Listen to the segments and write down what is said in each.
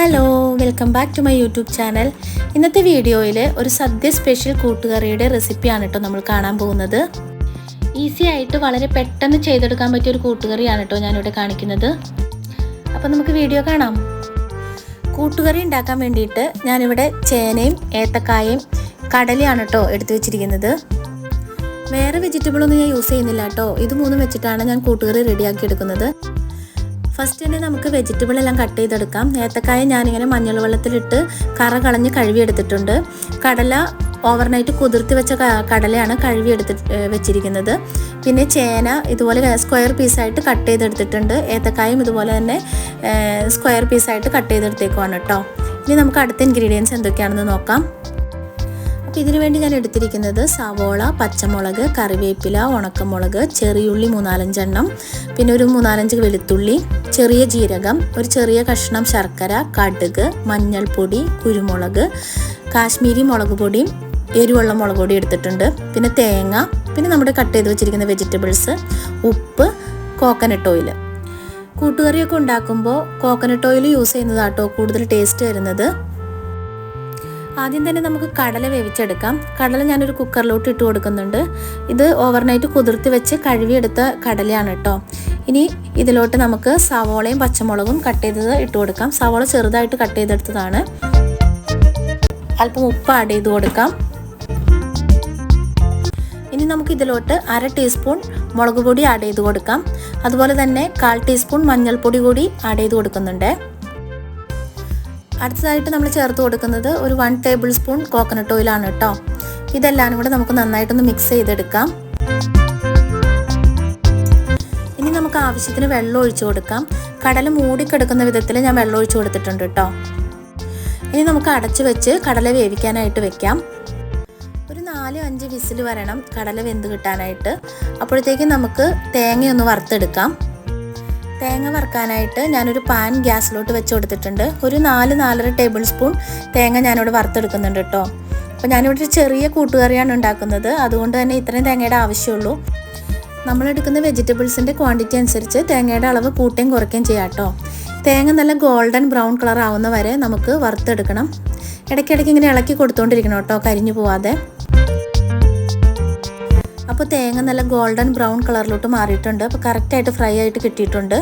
Hello, welcome back to my YouTube channel. ഇന്നത്തെ വീഡിയോയിൽ ഒരു സദ്യ സ്പെഷ്യൽ കൂട്ടുകറിയുടെ റെസിപ്പിയാണ് കേട്ടോ നമ്മൾ കാണാൻ പോകുന്നത്. ഈസി ആയിട്ട് വളരെ പെട്ടെന്ന് ചെയ്തെടുക്കാൻ പറ്റിയ ഒരു കൂട്ടുകറിയാണ് കേട്ടോ ഞാനിവിടെ കാണിക്കുന്നത്. അപ്പോൾ നമുക്ക് വീഡിയോ കാണാം. കൂട്ടുകറി ഉണ്ടാക്കാൻ വേണ്ടിയിട്ട് ഞാനിവിടെ ചേനയും ഏത്തക്കായയും കടലയാണ് കേട്ടോ എടുത്തു വെച്ചിരിക്കുന്നത്. വേറെ വെജിറ്റബിളൊന്നും ഞാൻ യൂസ് ചെയ്യുന്നില്ല കേട്ടോ. ഇത് മൂന്നും വെച്ചിട്ടാണ് ഞാൻ കൂട്ടുകറി റെഡിയാക്കി എടുക്കുന്നത്. ഫസ്റ്റ് തന്നെ നമുക്ക് വെജിറ്റബിൾ എല്ലാം കട്ട് ചെയ്തെടുക്കാം. ഏത്തക്കായ ഞാനിങ്ങനെ മഞ്ഞൾ വെള്ളത്തിലിട്ട് കറ കളഞ്ഞ് കഴുകിയെടുത്തിട്ടുണ്ട്. കടല ഓവർനൈറ്റ് കുതിർത്തി വെച്ച കടലയാണ് കഴുകിയെടുത്ത് വെച്ചിരിക്കുന്നത്. പിന്നെ ചേന ഇതുപോലെ സ്ക്വയർ പീസായിട്ട് കട്ട് ചെയ്തെടുത്തിട്ടുണ്ട്. ഏത്തക്കായും ഇതുപോലെ തന്നെ സ്ക്വയർ പീസായിട്ട് കട്ട് ചെയ്തെടുത്തേക്കുവാണ് കേട്ടോ. ഇനി നമുക്ക് അടുത്ത ഇൻഗ്രീഡിയൻസ് എന്തൊക്കെയാണെന്ന് നോക്കാം. അപ്പോൾ ഇതിനു വേണ്ടി ഞാൻ എടുത്തിരിക്കുന്നത് സവോള, പച്ചമുളക്, കറിവേപ്പില, ഉണക്കമുളക്, ചെറിയുള്ളി 3-4 എണ്ണം, പിന്നെ ഒരു 3-4 വെളുത്തുള്ളി, ചെറിയ ജീരകം, ഒരു ചെറിയ കഷ്ണം ശർക്കര, കടുക്, മഞ്ഞൾപ്പൊടി, കുരുമുളക്, കാശ്മീരി മുളക് പൊടിയും എരിവുള്ള മുളക് പൊടി എടുത്തിട്ടുണ്ട്. പിന്നെ തേങ്ങ, പിന്നെ നമ്മുടെ കട്ട് ചെയ്ത് വെച്ചിരിക്കുന്ന വെജിറ്റബിൾസ്, ഉപ്പ്, കോക്കനട്ട് ഓയിൽ. കൂട്ടുകറിയൊക്കെ ഉണ്ടാക്കുമ്പോൾ കോക്കനട്ട് ഓയിൽ യൂസ് ചെയ്യുന്നതാട്ടോ കൂടുതൽ ടേസ്റ്റ് വരുന്നത്. ആദ്യം തന്നെ നമുക്ക് കടല വേവിച്ചെടുക്കാം. കടല ഞാനൊരു കുക്കറിലോട്ട് ഇട്ട് കൊടുക്കുന്നുണ്ട്. ഇത് ഓവർനൈറ്റ് കുതിർത്തി വെച്ച് കഴുകിയെടുത്ത കടലയാണ് കേട്ടോ. ഇനി ഇതിലോട്ട് നമുക്ക് സവോളയും പച്ചമുളകും കട്ട് ചെയ്തത് ഇട്ട് കൊടുക്കാം. സവോള ചെറുതായിട്ട് കട്ട് ചെയ്തെടുത്തതാണ്. അല്പം ഉപ്പ് ആഡ് ചെയ്ത് കൊടുക്കാം. ഇനി നമുക്ക് ഇതിലോട്ട് 1/2 ടീസ്പൂൺ മുളക് പൊടി ആഡ് ചെയ്ത് കൊടുക്കാം. അതുപോലെ തന്നെ 1/4 ടീസ്പൂൺ മഞ്ഞൾപ്പൊടി കൂടി ആഡ് ചെയ്ത് കൊടുക്കുന്നുണ്ട്. അടുത്തതായിട്ട് നമ്മൾ ചേർത്ത് കൊടുക്കുന്നത് ഒരു 1 ടേബിൾ സ്പൂൺ കോക്കനട്ട് ഓയിലാണ് കേട്ടോ. ഇതെല്ലാം കൂടെ നമുക്ക് നന്നായിട്ടൊന്ന് മിക്സ് ചെയ്തെടുക്കാം. ഇനി നമുക്ക് ആവശ്യത്തിന് വെള്ളം ഒഴിച്ചു കൊടുക്കാം. കടല മൂടിക്കിടക്കുന്ന വിധത്തിൽ ഞാൻ വെള്ളം ഒഴിച്ചു കൊടുത്തിട്ടുണ്ട് കേട്ടോ. ഇനി നമുക്ക് അടച്ചു വെച്ച് കടല വേവിക്കാനായിട്ട് വെക്കാം. ഒരു 4-5 വിസിൽ വരണം കടല വെന്ത് കിട്ടാനായിട്ട്. അപ്പോഴത്തേക്കും നമുക്ക് തേങ്ങയൊന്ന് വറുത്തെടുക്കാം. തേങ്ങ വറുക്കാനായിട്ട് ഞാനൊരു പാൻ ഗ്യാസിലോട്ട് വെച്ച് കൊടുത്തിട്ടുണ്ട്. ഒരു 4-4.5 ടേബിൾ സ്പൂൺ തേങ്ങ ഞാനിവിടെ വറുത്തെടുക്കുന്നുണ്ട് കേട്ടോ. അപ്പോൾ ഞാനിവിടെ ഒരു ചെറിയ കൂട്ടുകറിയാണ് ഉണ്ടാക്കുന്നത്. അതുകൊണ്ട് തന്നെ ഇത്രയും തേങ്ങയുടെ ആവശ്യമുള്ളൂ. നമ്മളെടുക്കുന്ന വെജിറ്റബിൾസിൻ്റെ ക്വാണ്ടിറ്റി അനുസരിച്ച് തേങ്ങയുടെ അളവ് കൂട്ടുകയും കുറയ്ക്കുകയും ചെയ്യാം കേട്ടോ. തേങ്ങ നല്ല ഗോൾഡൻ ബ്രൗൺ കളർ ആവുന്ന വരെ നമുക്ക് വറുത്തെടുക്കണം. ഇടയ്ക്കിടയ്ക്ക് ഇങ്ങനെ ഇളക്കി കൊടുത്തുകൊണ്ടിരിക്കണം കേട്ടോ, കരിഞ്ഞു പോവാതെ. അപ്പോൾ തേങ്ങ നല്ല ഗോൾഡൻ ബ്രൗൺ കളറിലോട്ട് മാറിയിട്ടുണ്ട്. അപ്പോൾ കറക്റ്റായിട്ട് ഫ്രൈ ആയിട്ട് കിട്ടിയിട്ടുണ്ട്.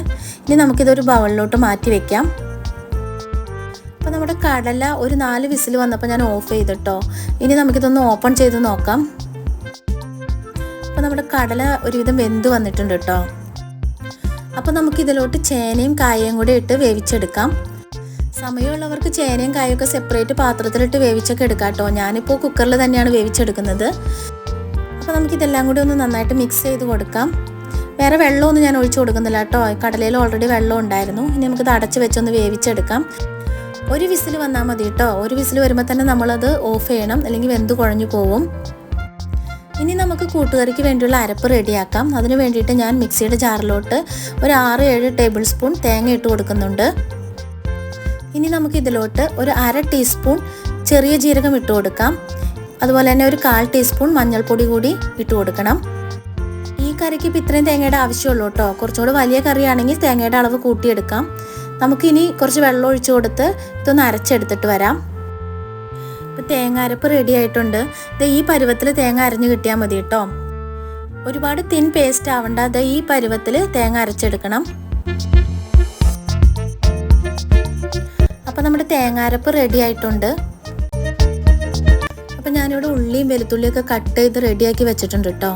ഇനി നമുക്കിതൊരു ബൗളിലോട്ട് മാറ്റി വെക്കാം. അപ്പോൾ നമ്മുടെ കടല ഒരു 4 വിസിൽ വന്നപ്പോൾ ഞാൻ ഓഫ് ചെയ്തിട്ടോ. ഇനി നമുക്കിതൊന്ന് ഓപ്പൺ ചെയ്ത് നോക്കാം. അപ്പോൾ നമ്മുടെ കടല ഒരുവിധം വെന്ത് വന്നിട്ടുണ്ട് കേട്ടോ. അപ്പോൾ നമുക്കിതിലോട്ട് ചേനയും കായയും കൂടി ഇട്ട് വേവിച്ചെടുക്കാം. സമയമുള്ളവർക്ക് ചേനയും കായൊക്കെ സെപ്പറേറ്റ് പാത്രത്തിലിട്ട് വേവിച്ചൊക്കെ എടുക്കാം കേട്ടോ. ഞാനിപ്പോൾ കുക്കറിൽ തന്നെയാണ് വേവിച്ചെടുക്കുന്നത്. അപ്പോൾ നമുക്കിതെല്ലാം കൂടി ഒന്ന് നന്നായിട്ട് മിക്സ് ചെയ്ത് കൊടുക്കാം. വേറെ വെള്ളമൊന്നും ഞാൻ ഒഴിച്ചു കൊടുക്കുന്നില്ല കേട്ടോ. കടലയിൽ ഓൾറെഡി വെള്ളം ഉണ്ടായിരുന്നു. ഇനി നമുക്കിത് അടച്ച് വെച്ചൊന്ന് വേവിച്ചെടുക്കാം. ഒരു വിസിൽ വന്നാൽ മതി കേട്ടോ. ഒരു വിസിൽ വരുമ്പോൾ തന്നെ നമ്മളത് ഓഫ് ചെയ്യണം, അല്ലെങ്കിൽ വെന്ത് കുഴഞ്ഞു പോവും. ഇനി നമുക്ക് കൂട്ടുകറിക്ക് വേണ്ടിയുള്ള അരപ്പ് റെഡിയാക്കാം. അതിന് വേണ്ടിയിട്ട് ഞാൻ മിക്സിയുടെ ജാറിലോട്ട് ഒരു 6-7 ടേബിൾ സ്പൂൺ തേങ്ങ ഇട്ട് കൊടുക്കുന്നുണ്ട്. ഇനി നമുക്കിതിലോട്ട് ഒരു 1/2 ടീസ്പൂൺ ചെറിയ ജീരകം ഇട്ട് കൊടുക്കാം. അതുപോലെ തന്നെ ഒരു 1/4 ടീസ്പൂൺ മഞ്ഞൾപ്പൊടി കൂടി ഇട്ട് കൊടുക്കണം. ഈ കറിക്ക് ഇപ്പോൾ ഇത്രയും തേങ്ങയുടെ ആവശ്യമുള്ളൂ കേട്ടോ. കുറച്ചുകൂടെ വലിയ കറിയാണെങ്കിൽ തേങ്ങയുടെ അളവ് കൂട്ടിയെടുക്കാം. നമുക്കിനി കുറച്ച് വെള്ളം ഒഴിച്ചു കൊടുത്ത് ഇതൊന്ന് അരച്ചെടുത്തിട്ട് വരാം. ഇപ്പോൾ തേങ്ങ അരപ്പ് റെഡി ആയിട്ടുണ്ട്. ഈ പരുവത്തിൽ തേങ്ങ അരഞ്ഞ് കിട്ടിയാൽ മതി കേട്ടോ. ഒരുപാട് തിൻ പേസ്റ്റ് ആവണ്ട. ഈ പരുവത്തിൽ തേങ്ങ അരച്ചെടുക്കണം. അപ്പോൾ നമ്മുടെ തേങ്ങ അരപ്പ് റെഡി ആയിട്ടുണ്ട്. അപ്പോൾ ഞാനിവിടെ ഉള്ളിയും വെളുത്തുള്ളിയൊക്കെ കട്ട് ചെയ്ത് റെഡിയാക്കി വെച്ചിട്ടുണ്ട് കേട്ടോ.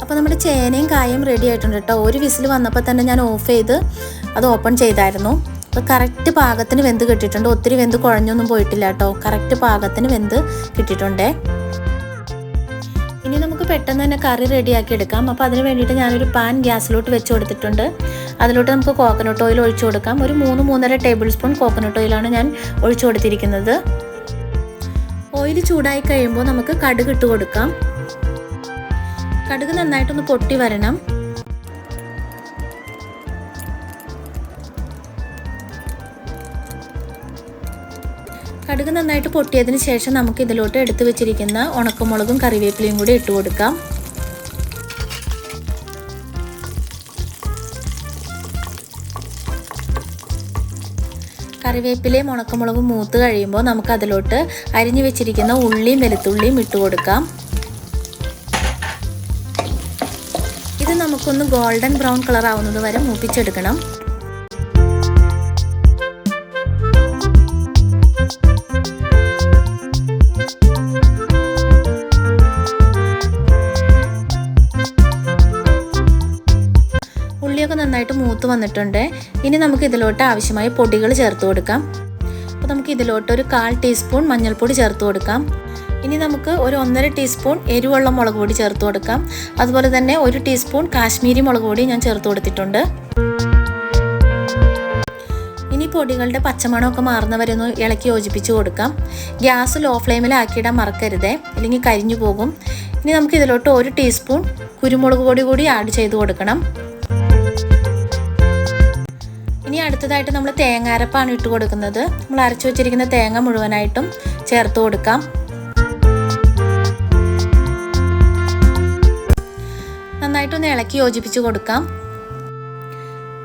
അപ്പോൾ നമ്മുടെ ചേനയും കായും റെഡി ആയിട്ടുണ്ട് കേട്ടോ. ഒരു വിസിൽ വന്നപ്പോൾ തന്നെ ഞാൻ ഓഫ് ചെയ്ത് അത് ഓപ്പൺ ചെയ്തായിരുന്നു. അപ്പോൾ കറക്റ്റ് പാകത്തിന് വെന്ത് കിട്ടിയിട്ടുണ്ട്. ഒത്തിരി വെന്ത് കുഴഞ്ഞൊന്നും പോയിട്ടില്ല കേട്ടോ. കറക്റ്റ് പാകത്തിന് വെന്ത് കിട്ടിയിട്ടുണ്ടേ. ഇനി നമുക്ക് പെട്ടെന്ന് തന്നെ കറി റെഡിയാക്കി എടുക്കാം. അപ്പോൾ അതിന് വേണ്ടിയിട്ട് ഞാനൊരു പാൻ ഗ്യാസിലോട്ട് വെച്ച് കൊടുത്തിട്ടുണ്ട്. അതിലോട്ട് നമുക്ക് കോക്കനട്ട് ഓയിൽ ഒഴിച്ചു കൊടുക്കാം. ഒരു 3-3.5 ടേബിൾ സ്പൂൺ കോക്കനട്ട് ഓയിലാണ് ഞാൻ ഒഴിച്ചു കൊടുത്തിരിക്കുന്നത്. ഓയിൽ ചൂടായി കഴിയുമ്പോൾ നമുക്ക് കടുക് ഇട്ട് കൊടുക്കാം. കടുക് നന്നായിട്ടൊന്ന് പൊട്ടി വരണം. കടുക് നന്നായിട്ട് പൊട്ടിയതിന് ശേഷം നമുക്ക് ഇതിലോട്ട് എടുത്തു വെച്ചിരിക്കുന്ന ഉണക്കമുളകും കറിവേപ്പിലയും കൂടി ഇട്ട് കൊടുക്കാം. കറിവേപ്പിലയും ഉണക്കമുളകും മൂത്ത് കഴിയുമ്പോൾ നമുക്ക് അതിലോട്ട് അരിഞ്ഞു വെച്ചിരിക്കുന്ന ഉള്ളിയും വെളുത്തുള്ളിയും ഇട്ട് കൊടുക്കാം. ഇത് നമുക്കൊന്ന് ഗോൾഡൻ ബ്രൗൺ കളർ ആവുന്നത് വരെ മൂപ്പിച്ചെടുക്കണം. ഉള്ളിയൊക്കെ നന്നായിട്ട് മൂത്ത് വന്നിട്ടുണ്ട്. ഇനി നമുക്ക് ഇതിലോട്ട് ആവശ്യമായ പൊടികൾ ചേർത്ത് കൊടുക്കാം. അപ്പോൾ നമുക്ക് ഇതിലോട്ട് ഒരു 1/4 ടീസ്പൂൺ മഞ്ഞൾപ്പൊടി ചേർത്ത് കൊടുക്കാം. ഇനി നമുക്ക് ഒരു 1.5 ടീസ്പൂൺ എരിവുള്ള മുളക് പൊടി ചേർത്ത് കൊടുക്കാം. അതുപോലെ തന്നെ 1 ടീസ്പൂൺ കാശ്മീരി മുളക് പൊടി ഞാൻ ചേർത്ത് കൊടുത്തിട്ടുണ്ട്. ഇനി പൊടികളുടെ പച്ചമണമൊക്കെ മാറുന്നവരെ ഒന്ന് ഇളക്കി യോജിപ്പിച്ച് കൊടുക്കാം. ഗ്യാസ് ലോ ഫ്ലെയിമിലാക്കിയിടാൻ മറക്കരുതേ, അല്ലെങ്കിൽ കരിഞ്ഞു പോകും. ഇനി നമുക്ക് ഇതിലോട്ട് 1 ടീസ്പൂൺ കുരുമുളക് പൊടി കൂടി ആഡ് ചെയ്ത് കൊടുക്കണം. ഇനി അടുത്തതായിട്ട് നമ്മൾ തേങ്ങ അരപ്പാണ് ഇട്ട് കൊടുക്കുന്നത്. നമ്മൾ അരച്ചു വെച്ചിരിക്കുന്ന തേങ്ങ മുഴുവനായിട്ടും ചേർത്ത് കൊടുക്കാം. നന്നായിട്ടൊന്ന് ഇളക്കി യോജിപ്പിച്ച് കൊടുക്കാം.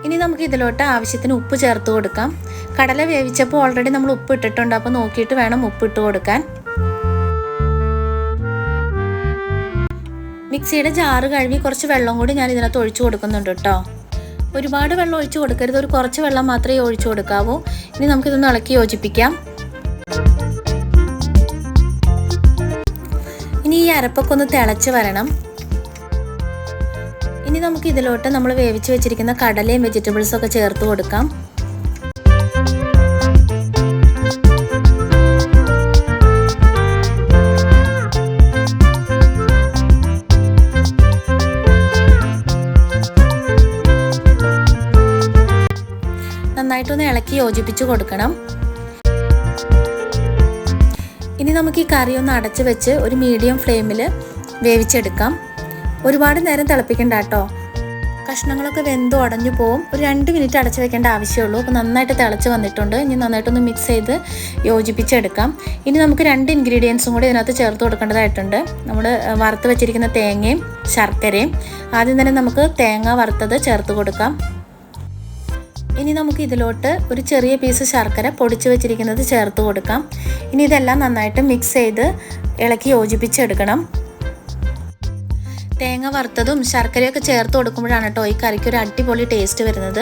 ഇനി നമുക്ക് ഇതിലോട്ട് ആവശ്യത്തിന് ഉപ്പ് ചേർത്ത് കൊടുക്കാം. കടല വേവിച്ചപ്പോൾ ഓൾറെഡി നമ്മൾ ഉപ്പ് ഇട്ടിട്ടുണ്ട്, അപ്പോൾ നോക്കിയിട്ട് വേണം ഉപ്പ് ഇട്ട് കൊടുക്കാൻ. മിക്സിയുടെ ജാറ് കഴുകി കുറച്ച് വെള്ളം കൂടി ഞാൻ ഇതിനകത്ത് ഒഴിച്ചു കൊടുക്കുന്നുണ്ട് കേട്ടോ. ഒരുപാട് വെള്ളം ഒഴിച്ചു കൊടുക്കരുത്, ഒരു കുറച്ച് വെള്ളം മാത്രമേ ഒഴിച്ചു കൊടുക്കാവൂ. ഇനി നമുക്കിതൊന്ന് ഇളക്കി യോജിപ്പിക്കാം. ഇനി ഈ അരപ്പൊക്കെ ഒന്ന് തിളച്ച് വരണം. ഇനി നമുക്ക് ഇതിലോട്ട് നമ്മൾ വേവിച്ച് വെച്ചിരിക്കുന്ന കടലയും വെജിറ്റബിൾസും ഒക്കെ ചേർത്ത് കൊടുക്കാം. നന്നായിട്ടൊന്ന് ഇളക്കി യോജിപ്പിച്ച് കൊടുക്കണം. ഇനി നമുക്ക് ഈ കറി ഒന്ന് അടച്ച് വെച്ച് ഒരു മീഡിയം ഫ്ലെയിമിൽ വേവിച്ചെടുക്കാം. ഒരുപാട് നേരം തിളപ്പിക്കണ്ട കേട്ടോ, കഷ്ണങ്ങളൊക്കെ വെന്ത് ഉടഞ്ഞു പോവും. ഒരു 2 മിനിറ്റ് അടച്ച് വെക്കേണ്ട ആവശ്യമുള്ളൂ. അപ്പോൾ നന്നായിട്ട് തിളച്ച് വന്നിട്ടുണ്ട്. ഇനി നന്നായിട്ടൊന്ന് മിക്സ് ചെയ്ത് യോജിപ്പിച്ചെടുക്കാം. ഇനി നമുക്ക് 2 ഇൻഗ്രീഡിയൻസും കൂടി ഇതിനകത്ത് ചേർത്ത് കൊടുക്കേണ്ടതായിട്ടുണ്ട്. നമ്മൾ വറുത്ത് വെച്ചിരിക്കുന്ന തേങ്ങയും ശർക്കരയും. ആദ്യം തന്നെ നമുക്ക് തേങ്ങ വറുത്തത് ചേർത്ത് കൊടുക്കാം. ഇനി നമുക്ക് ഇതിലോട്ട് ഒരു ചെറിയ പീസ് ശർക്കര പൊടിച്ച് വെച്ചിരിക്കുന്നത് ചേർത്ത് കൊടുക്കാം. ഇനി ഇതെല്ലാം നന്നായിട്ട് മിക്സ് ചെയ്ത് ഇളക്കി യോജിപ്പിച്ചെടുക്കണം. തേങ്ങ വറുത്തതും ശർക്കരയൊക്കെ ചേർത്ത് കൊടുക്കുമ്പോഴാണ് കേട്ടോ ഈ കറിക്ക് ഒരു അടിപൊളി ടേസ്റ്റ് വരുന്നത്.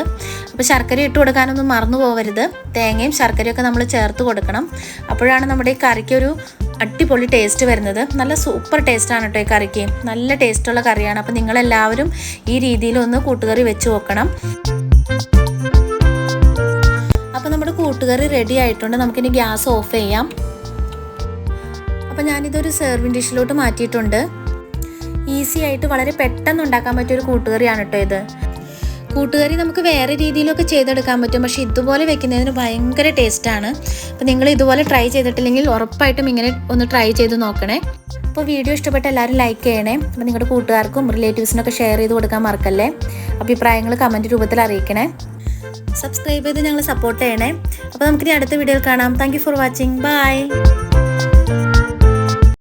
അപ്പോൾ ശർക്കര ഇട്ട് കൊടുക്കാനൊന്നും മറന്നു പോകരുത്. തേങ്ങയും ശർക്കരയൊക്കെ നമ്മൾ ചേർത്ത് കൊടുക്കണം. അപ്പോഴാണ് നമ്മുടെ ഈ കറിക്ക് ഒരു അടിപൊളി ടേസ്റ്റ് വരുന്നത്. നല്ല സൂപ്പർ ടേസ്റ്റാണ് കേട്ടോ ഈ കറിക്ക്. നല്ല ടേസ്റ്റുള്ള കറിയാണ്. അപ്പോൾ നിങ്ങളെല്ലാവരും ഈ രീതിയിലൊന്ന് കൂട്ടുകറി വെച്ച് നോക്കണം. അപ്പോൾ നമ്മുടെ കൂട്ടുകറി റെഡി ആയിട്ടുണ്ട്. നമുക്കിനി ഗ്യാസ് ഓഫ് ചെയ്യാം. അപ്പോൾ ഞാനിതൊരു സെർവിങ് ഡിഷിലോട്ട് മാറ്റിയിട്ടുണ്ട്. ഈസി ആയിട്ട് വളരെ പെട്ടെന്ന് ഉണ്ടാക്കാൻ പറ്റിയൊരു കൂട്ടുകറിയാണ് കേട്ടോ ഇത്. കൂട്ടുകറി നമുക്ക് വേറെ രീതിയിലൊക്കെ ചെയ്തെടുക്കാൻ പറ്റും, പക്ഷേ ഇതുപോലെ വെക്കുന്നതിന് ഭയങ്കര ടേസ്റ്റാണ്. അപ്പോൾ നിങ്ങൾ ഇതുപോലെ ട്രൈ ചെയ്തിട്ടില്ലെങ്കിൽ ഉറപ്പായിട്ടും ഇങ്ങനെ ഒന്ന് ട്രൈ ചെയ്ത് നോക്കണേ. അപ്പോൾ വീഡിയോ ഇഷ്ടപ്പെട്ട എല്ലാവരും ലൈക്ക് ചെയ്യണേ. അപ്പോൾ നിങ്ങളുടെ കൂട്ടുകാർക്കും റിലേറ്റീവ്സിനൊക്കെ ഷെയർ ചെയ്ത് കൊടുക്കാൻ മറക്കല്ലേ. അഭിപ്രായങ്ങൾ കമൻറ്റ് രൂപത്തിൽ അറിയിക്കണേ. സബ്സ്ക്രൈബ് ചെയ്ത് ഞങ്ങൾ സപ്പോർട്ട് ചെയ്യണേ. അപ്പോൾ നമുക്കിനി അടുത്ത വീഡിയോയിൽ കാണാം. Thank you for watching. By.